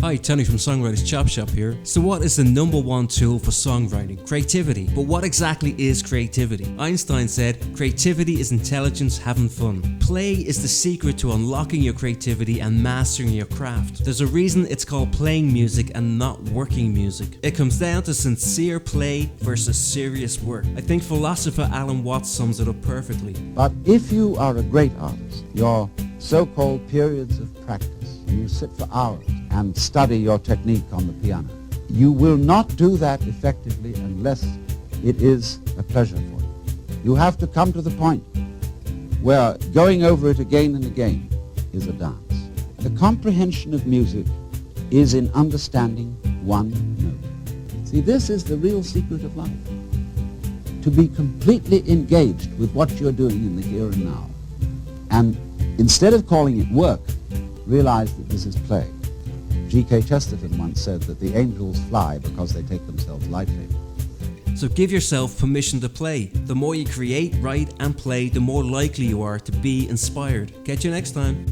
Hi, Tony from Songwriters Chop Shop here. So what is the #1 tool for songwriting? Creativity. But what exactly is creativity? Einstein said, creativity is intelligence having fun. Play is the secret to unlocking your creativity and mastering your craft. There's a reason it's called playing music and not working music. It comes down to sincere play versus serious work. I think philosopher Alan Watts sums it up perfectly. But if you are a great artist, your so-called periods of practice, and you sit for hours and study your technique on the piano, you will not do that effectively unless it is a pleasure for you. You have to come to the point where going over it again and again is a dance. The comprehension of music is in understanding one note. See, this is the real secret of life. To be completely engaged with what you're doing in the here and now. And instead of calling it work, realize that this is play. G.K. Chesterton once said that the angels fly because they take themselves lightly. So give yourself permission to play. The more you create, write and play, the more likely you are to be inspired. Catch you next time.